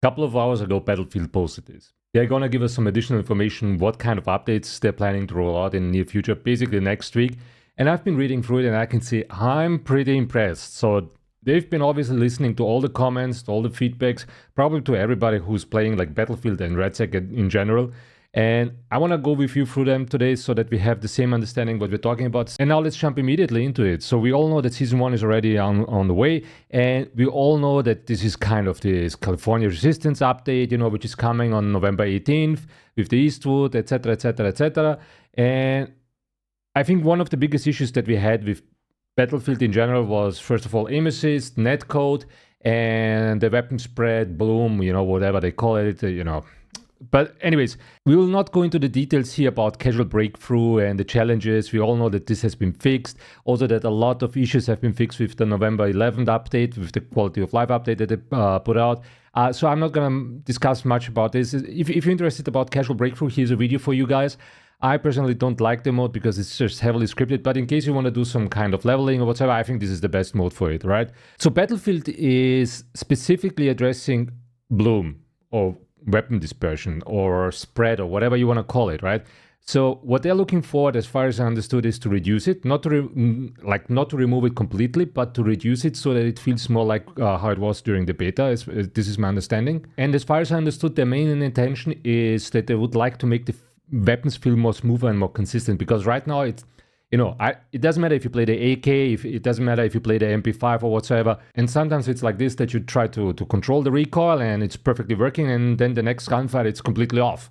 Couple of hours ago, Battlefield posted this. They're gonna give us some additional information, what kind of updates they're planning to roll out in the near future, basically next week. And I've been reading through it and I can say I'm pretty impressed. So they've been obviously listening to all the comments, to all the feedbacks, probably to everybody who's playing like Battlefield and RedSec in general. And I want to go with you through them today so that we have the same understanding what we're talking about. And now let's jump immediately into it. So we all know that Season 1 is already on the way. And we all know that this is kind of this California Resistance update, which is coming on November 18th with the Eastwood, etc., etc., etc. And I think one of the biggest issues that we had with Battlefield in general was, first of all, aim assist, netcode, and the weapon spread, bloom, whatever they call it, But anyways, we will not go into the details here about casual breakthrough and the challenges. We all know that this has been fixed. Also that a lot of issues have been fixed with the November 11th update, with the quality of life update that they put out. So I'm not going to discuss much about this. If you're interested about casual breakthrough, here's a video for you guys. I personally don't like the mode because it's just heavily scripted, but in case you want to do some kind of leveling or whatever, I think this is the best mode for it, right? So Battlefield is specifically addressing bloom or weapon dispersion or spread or whatever you want to call it, right? So what they're looking for, as far as I understood, is to reduce it, not to remove it completely, but to reduce it so that it feels more like how it was during the beta. This is my understanding. And as far as I understood, their main intention is that they would like to make the weapons feel more smoother and more consistent, because right now it's it doesn't matter if you play the AK, it doesn't matter if you play the MP5 or whatsoever. And sometimes it's like this, that you try to control the recoil and it's perfectly working, and then the next gunfight it's completely off.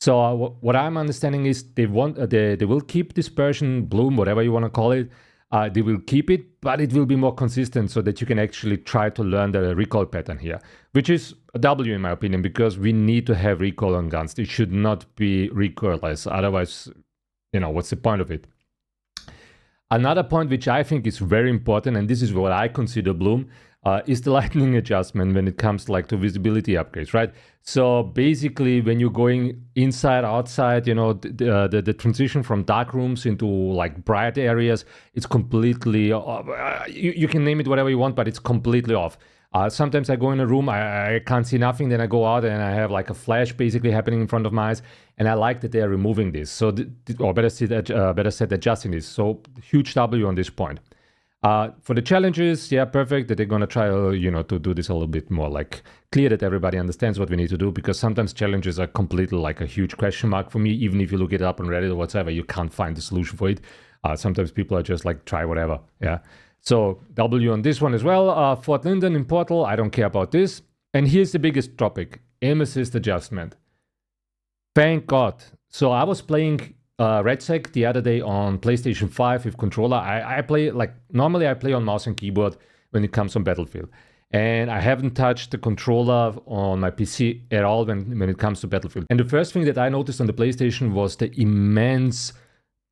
So what I'm understanding is they will keep dispersion, bloom, whatever you want to call it. They will keep it, but it will be more consistent so that you can actually try to learn the recoil pattern here, which is a W in my opinion, because we need to have recoil on guns. It should not be recoilless. Otherwise, what's the point of it? Another point which I think is very important, and this is what I consider bloom, is the lightning adjustment when it comes to visibility upgrades, right? So basically, when you're going inside, outside, the transition from dark rooms into bright areas, it's completely, you can name it whatever you want, but it's completely off. Sometimes I go in a room, I can't see nothing, then I go out and I have a flash basically happening in front of my eyes, and I like that they are removing this. So, or better said, adjusting this. So huge W on this point. For the challenges, yeah, perfect that they're gonna try, to do this a little bit more clear that everybody understands what we need to do, because sometimes challenges are completely a huge question mark for me. Even if you look it up on Reddit or whatever, you can't find the solution for it. Sometimes people are just try whatever, yeah. So W on this one as well. Fort Linden in Portal, I don't care about this. And here's the biggest topic, aim assist adjustment. Thank God. So I was playing RedSec the other day on PlayStation 5 with controller. I play, normally I play on mouse and keyboard when it comes on Battlefield. And I haven't touched the controller on my PC at all when it comes to Battlefield. And the first thing that I noticed on the PlayStation was the immense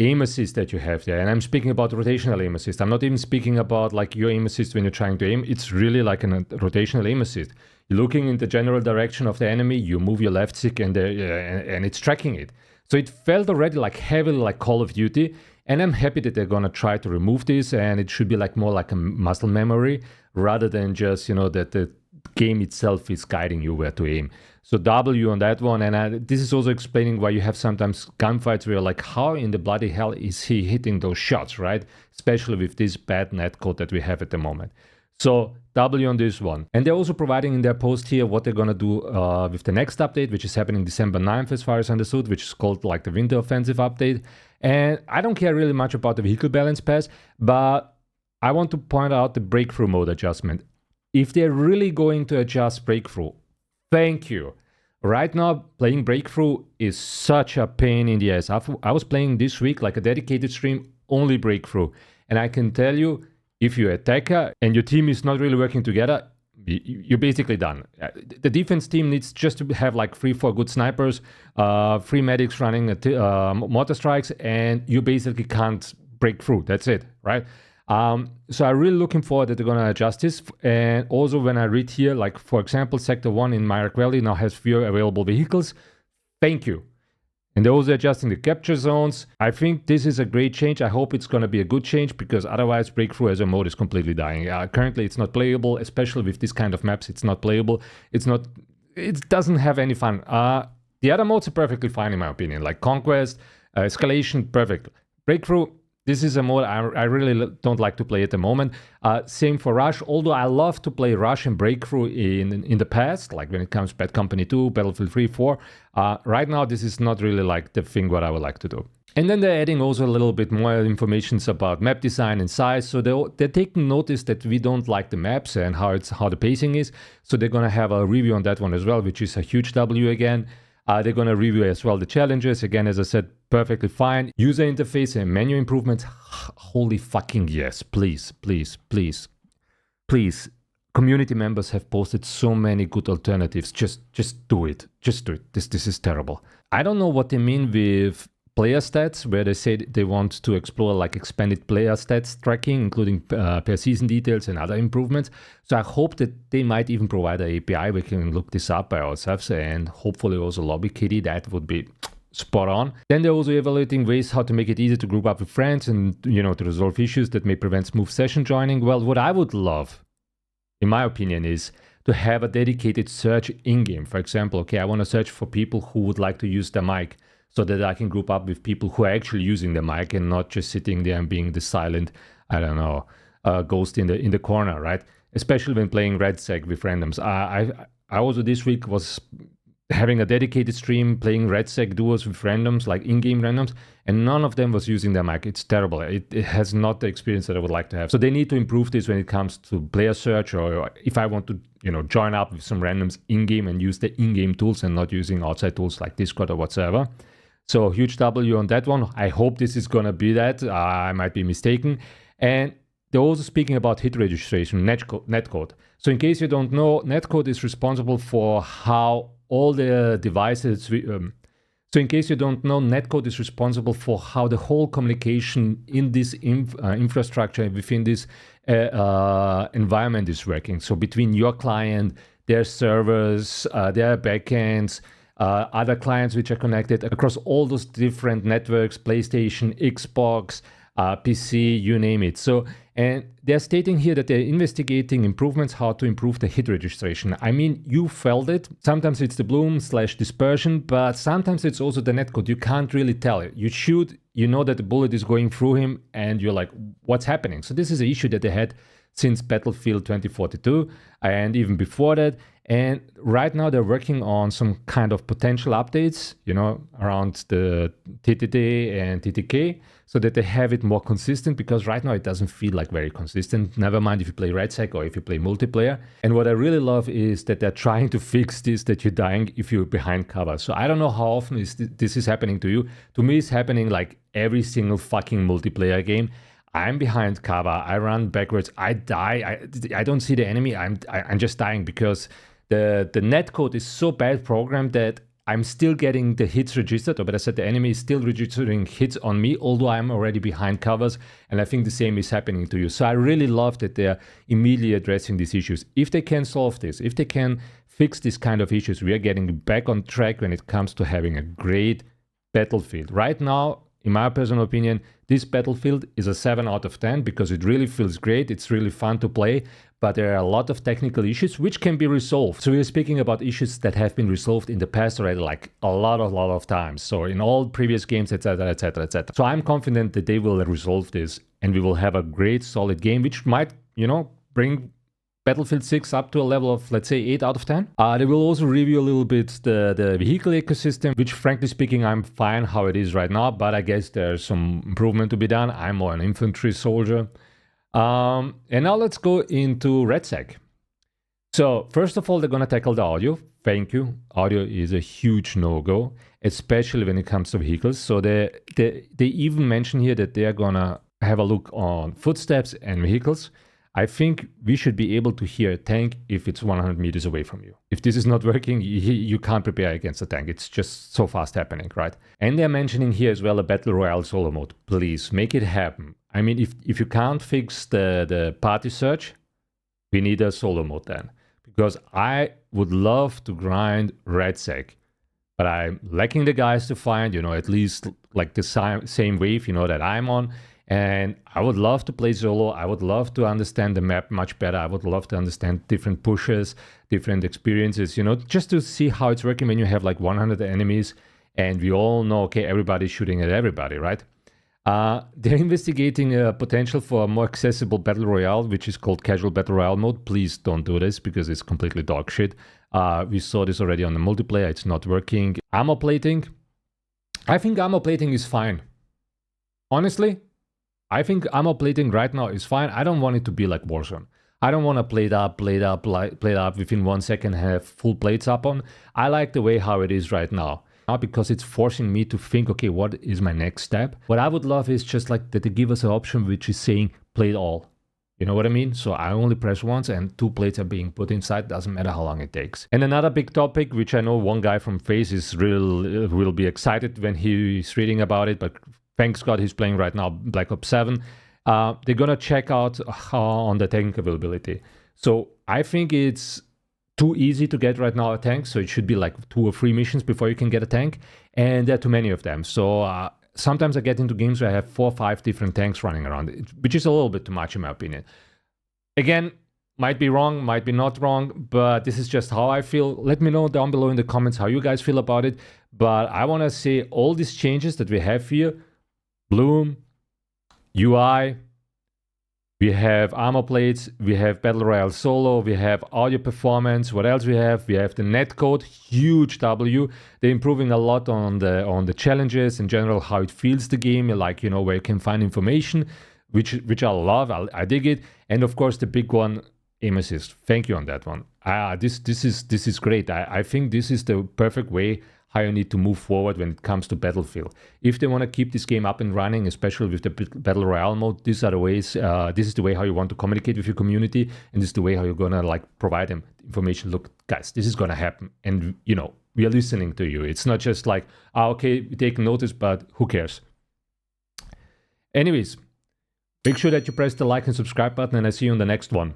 aim assist that you have there. And I'm speaking about rotational aim assist. I'm not even speaking about your aim assist when you're trying to aim. It's really a rotational aim assist. You're looking in the general direction of the enemy, you move your left stick and it's tracking it. So it felt already heavily like Call of Duty. And I'm happy that they're gonna try to remove this, and it should be more like a muscle memory rather than just, that the game itself is guiding you where to aim. So W on that one. And this is also explaining why you have sometimes gunfights where you're how in the bloody hell is he hitting those shots, right? Especially with this bad netcode that we have at the moment. So W on this one. And they're also providing in their post here what they're gonna do with the next update, which is happening December 9th as far as I understood, which is called the Winter Offensive update. And I don't care really much about the vehicle balance pass, but I want to point out the breakthrough mode adjustment. If they're really going to adjust breakthrough, thank you. Right now, playing breakthrough is such a pain in the ass. I was playing this week a dedicated stream, only breakthrough. And I can tell you, if you're an attacker and your team is not really working together, you're basically done. The defense team needs just to have 3-4 good snipers, 3 medics running mortar strikes, and you basically can't break through. That's it, right? So I'm really looking forward that they're going to adjust this. And also when I read here, for example, Sector 1 in Myrick Valley now has fewer available vehicles. Thank you. And they're also adjusting the capture zones. I think this is a great change. I hope it's going to be a good change, because otherwise breakthrough as a mode is completely dying. Currently it's not playable, especially with this kind of maps. It's not playable. It's not it doesn't have any fun. The other modes are perfectly fine in my opinion, like Conquest, Escalation, perfect. Breakthrough, this is a mode I really don't like to play at the moment. Same for Rush, although I love to play Rush and Breakthrough in the past, like when it comes to Bad Company 2, Battlefield 3, 4. Right now, this is not really like the thing what I would like to do. And then they're adding also a little bit more information about map design and size. So they're taking notice that we don't like the maps and how the pacing is. So they're going to have a review on that one as well, which is a huge W again. They're going to review as well the challenges. Again, as I said, perfectly fine. User interface and menu improvements. Holy fucking yes. Please, please, please, please. Community members have posted so many good alternatives. Just do it. Just do it. This is terrible. I don't know what they mean with player stats, where they say they want to explore like expanded player stats tracking, including per season details and other improvements. So I hope that they might even provide an API. We can look this up by ourselves and hopefully also lobby kitty. That would be spot on. Then they're also evaluating ways how to make it easier to group up with friends and, to resolve issues that may prevent smooth session joining. Well, what I would love, in my opinion, is to have a dedicated search in-game. For example, okay, I want to search for people who would like to use the mic, so that I can group up with people who are actually using the mic and not just sitting there and being the silent, I don't know, ghost in the corner, right? Especially when playing RedSec with randoms. I also this week was having a dedicated stream playing RedSec duos with randoms, like in-game randoms, and none of them was using their mic. It's terrible. It has not the experience that I would like to have. So they need to improve this when it comes to player search, or if I want to, join up with some randoms in-game and use the in-game tools and not using outside tools like Discord or whatsoever. So huge W on that one. I hope this is going to be that. I might be mistaken. And they're also speaking about hit registration, netcode. So in case you don't know, netcode is responsible for how all the devices... So in case you don't know, netcode is responsible for how the whole communication in this infrastructure, within this environment is working. So between your client, their servers, their backends, other clients which are connected across all those different networks, PlayStation, Xbox, PC, you name it. So, and they're stating here that they're investigating improvements, how to improve the hit registration. I mean, you felt it. Sometimes it's the bloom/dispersion, but sometimes it's also the netcode. You can't really tell it. You shoot, you know that the bullet is going through him, and you're like, what's happening? So this is an issue that they had since Battlefield 2042 and even before that. And right now they're working on some kind of potential updates, around the TTD and TTK, so that they have it more consistent, because right now it doesn't feel like very consistent. Never mind if you play RedSec or if you play multiplayer. And what I really love is that they're trying to fix this, that you're dying if you're behind cover. So I don't know how often this is happening to you. To me, it's happening like every single fucking multiplayer game. I'm behind cover, I run backwards, I die, I don't see the enemy, I'm just dying because the netcode is so bad programmed that I'm still getting the hits registered, or better said, the enemy is still registering hits on me, although I'm already behind covers, and I think the same is happening to you. So I really love that they're immediately addressing these issues. If they can solve this, if they can fix this kind of issues, we are getting back on track when it comes to having a great Battlefield. Right now, in my personal opinion, this Battlefield is a 7 out of 10 because it really feels great. It's really fun to play, but there are a lot of technical issues which can be resolved. So we're speaking about issues that have been resolved in the past already, like a lot of times. So in all previous games, etc., etc., etc. So I'm confident that they will resolve this and we will have a great, solid game, which might, bring Battlefield 6 up to a level of, let's say, 8 out of 10. They will also review a little bit the vehicle ecosystem, which frankly speaking, I'm fine how it is right now, but I guess there's some improvement to be done. I'm more an infantry soldier. And now let's go into RedSec. So first of all, they're going to tackle the audio. Thank you. Audio is a huge no-go, especially when it comes to vehicles. So they even mention here that they're going to have a look on footsteps and vehicles. I think we should be able to hear a tank if it's 100 meters away from you. If this is not working, you can't prepare against a tank. It's just so fast happening, right? And they're mentioning here as well a Battle Royale solo mode. Please, make it happen. I mean, if you can't fix the party search, we need a solo mode then. Because I would love to grind RedSec, but I'm lacking the guys to find, at least like the same wave, that I'm on. And I would love to play solo. I would love to understand the map much better. I would love to understand different pushes, different experiences, you know, just to see how it's working when you have like 100 enemies and we all know, okay, everybody's shooting at everybody, right? They're investigating a potential for a more accessible battle royale, which is called casual battle royale mode. Please don't do this because it's completely dog shit. We saw this already on the multiplayer. It's not working. Ammo plating. I think ammo plating is fine. Honestly, I think ammo plating right now is fine. I don't want it to be like Warzone. I don't want to play it up within 1 second, have full plates up on. I like the way how it is right now. Not because it's forcing me to think, okay, what is my next step? What I would love is just like that they give us an option which is saying play it all. You know what I mean? So I only press once and 2 plates are being put inside. Doesn't matter how long it takes. And another big topic, which I know one guy from FaZe is will be excited when he's reading about it, but thanks God he's playing right now Black Ops 7. They're gonna check out on the tank availability. So I think it's too easy to get right now a tank, so it should be like 2 or 3 missions before you can get a tank, and there are too many of them. So sometimes I get into games where I have 4 or 5 different tanks running around, which is a little bit too much in my opinion. Again, might be wrong, might be not wrong, but this is just how I feel. Let me know down below in the comments how you guys feel about it. But I want to say all these changes that we have here, Bloom, UI, we have armor plates, we have Battle Royale Solo, we have audio performance. What else we have? We have the netcode, huge W. They're improving a lot on the challenges in general, how it feels the game, like, you know, where you can find information, which I love. I dig it. And of course, the big one, aim assist. Thank you on that one. This is great. I think this is the perfect way how you need to move forward when it comes to Battlefield. If they want to keep this game up and running, especially with the Battle Royale mode, these are the ways, this is the way how you want to communicate with your community, and this is the way how you're gonna like provide them information. Look, guys, this is gonna happen, and you know, we are listening to you. It's not just like, okay, we take notice, but who cares? Anyways, make sure that you press the like and subscribe button, and I see you on the next one.